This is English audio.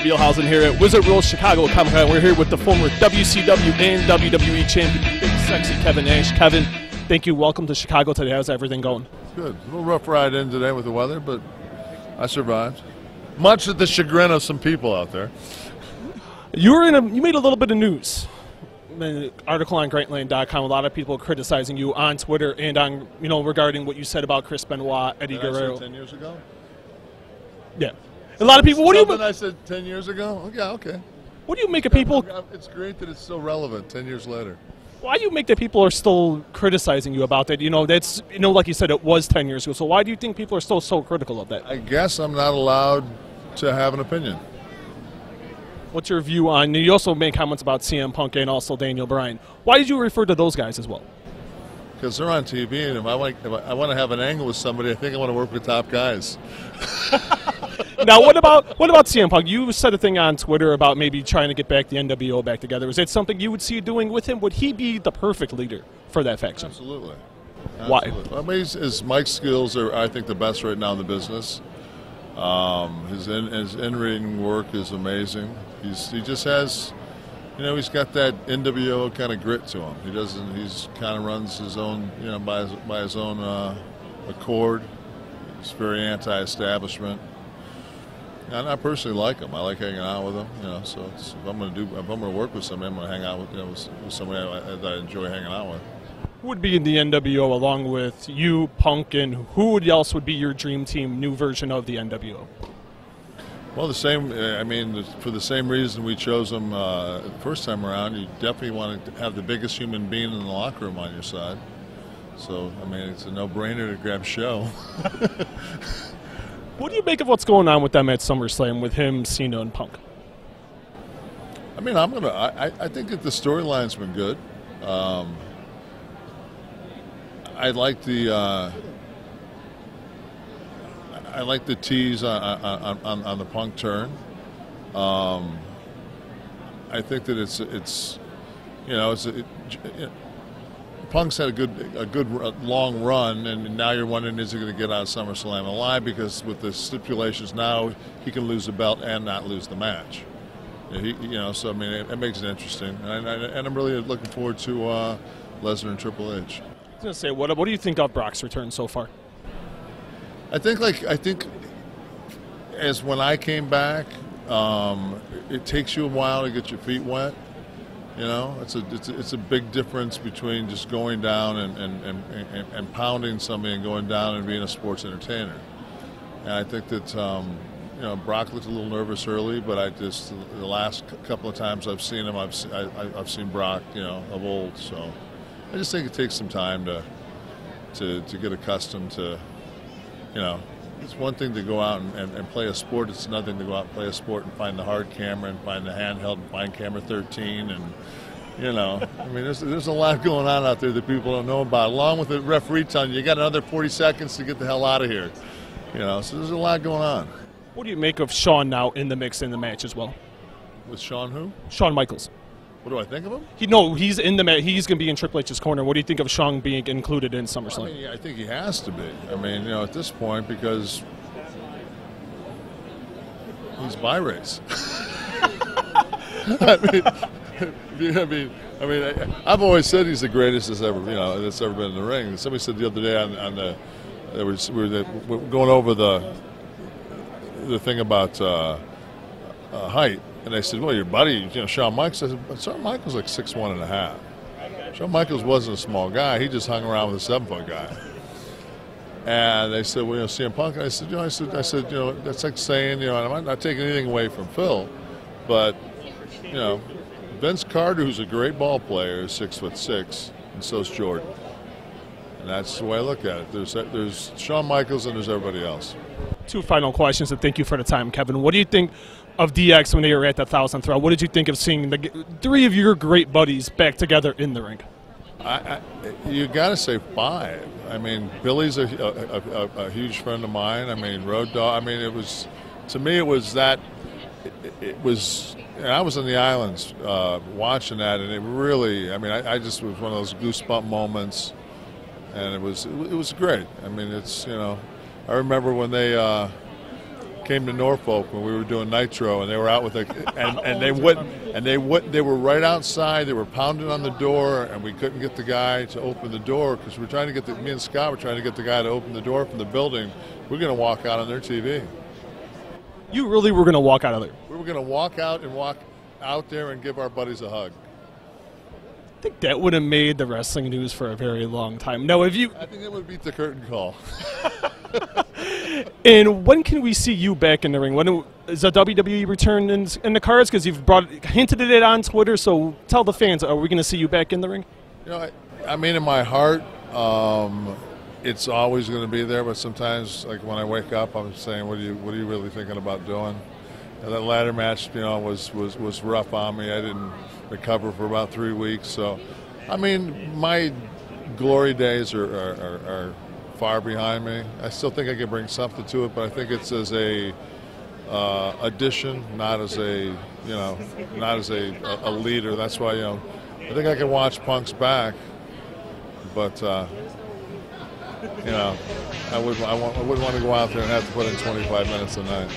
Wheelhausen here at Wizard World Chicago Comic-Con. We're here with the former WCW and WWE champion, Big Sexy Kevin Nash. Kevin, thank you. Welcome to Chicago today. How's everything going? Good. A little rough ride in today with the weather, but I survived. Much to the chagrin of some people out there. You made a little bit of news. An article on GreatLane.com. A lot of people criticizing you on Twitter and on regarding what you said about Chris Benoit, Eddie Guerrero. 10 years ago. Yeah. A lot of people. What do you? I said 10 years ago. Oh, yeah. Okay. What do you make of people? It's great that it's still relevant 10 years later. Why do you make that people are still criticizing you about that? That's like you said, it was 10 years ago. So why do you think people are still so critical of that? I guess I'm not allowed to have an opinion. What's your view on? You also made comments about CM Punk and also Daniel Bryan. Why did you refer to those guys as well? Because they're on TV, and if I want to have an angle with somebody, I think I want to work with top guys. Now, what about CM Punk? You said a thing on Twitter about maybe trying to get back the NWO back together. Is that something you would see doing with him? Would he be the perfect leader for that faction? Absolutely. Why? I mean, his mic skills are, I think, the best right now in the business. His in-ring work is amazing. He just has, he's got that NWO kind of grit to him. He's kind of runs his own, by his own accord. He's very anti-establishment. And I personally like him. I like hanging out with him. So if I'm going to work with somebody, I'm going to hang out with somebody that I enjoy hanging out with. Who would be in the NWO along with you, Punk, and who else would be your dream team, new version of the NWO? Well, for the same reason we chose him the first time around, you definitely want to have the biggest human being in the locker room on your side. So, it's a no-brainer to grab Show. What do you make of what's going on with them at SummerSlam with him, Cena, and Punk? I think that the storyline's been good. I like the tease on the Punk turn. I think that Punk's had a good long run, and now you're wondering, is he going to get out of SummerSlam alive? Because with the stipulations now, he can lose the belt and not lose the match. It makes it interesting, and I'm really looking forward to Lesnar and Triple H. I was going to say, what do you think of Brock's return so far? I think as when I came back, it takes you a while to get your feet wet. It's a big difference between just going down and pounding somebody and going down and being a sports entertainer. And I think that Brock looked a little nervous early, but the last couple of times I've seen him, I've seen Brock of old. So I just think it takes some time to get accustomed to. It's one thing to go out and play a sport. It's another thing to go out and play a sport and find the hard camera and find the handheld and find camera 13 and, there's a lot going on out there that people don't know about. Along with the referee telling you got another 40 seconds to get the hell out of here. So there's a lot going on. What do you make of Shawn now in the mix in the match as well? With Shawn who? Shawn Michaels. What do I think of him? He's in the match. He's going to be in Triple H's corner. What do you think of Shawn being included in SummerSlam? I think he has to be. At this point, because he's by race. I've always said he's the greatest that's ever been in the ring. Somebody said the other day we were going over the thing about height. And they said, well, your buddy, Shawn Michaels. I said, Shawn Michaels like 6'1.5". Shawn Michaels wasn't a small guy. He just hung around with a 7-foot guy. And they said, well, CM Punk. And I said, that's like saying, and I'm not taking anything away from Phil, but, Vince Carter, who's a great ball player, is 6'6", and so's Jordan. And that's the way I look at it. There's Shawn Michaels and there's everybody else. Two final questions, and thank you for the time, Kevin. What do you think of DX when they were at the 1,000th round? What did you think of seeing the three of your great buddies back together in the ring? You got to say 5. Billy's a huge friend of mine. Road Dogg. It was, to me, it was that. It was. And I was in the islands watching that, and it really. I just was one of those goosebump moments, and it was great. It's I remember when they came to Norfolk when we were doing Nitro, and they were out with they were right outside. They were pounding on the door, and we couldn't get the guy to open the door because we're trying to get me and Scott were trying to get the guy to open the door from the building. We're going to walk out on their TV. You really were going to walk out of there? We were going to walk out there and give our buddies a hug. I think that would have made the wrestling news for a very long time. Now, if you, I think it would beat the curtain call. And when can we see you back in the ring? When is a WWE return in the cards? Because you've hinted at it on Twitter. So tell the fans, are we going to see you back in the ring? You know, I mean, in my heart, it's always going to be there. But sometimes, like when I wake up, I'm saying, "What are you really thinking about doing?" And that ladder match, you know, was rough on me. I didn't recover for about 3 weeks. So, I mean, my glory days are far behind me. I still think I can bring something to it, but I think it's as a addition, not as a leader. That's why, you know, I think I can watch Punk's back, but you know, I wouldn't want to go out there and have to put in 25 minutes a night.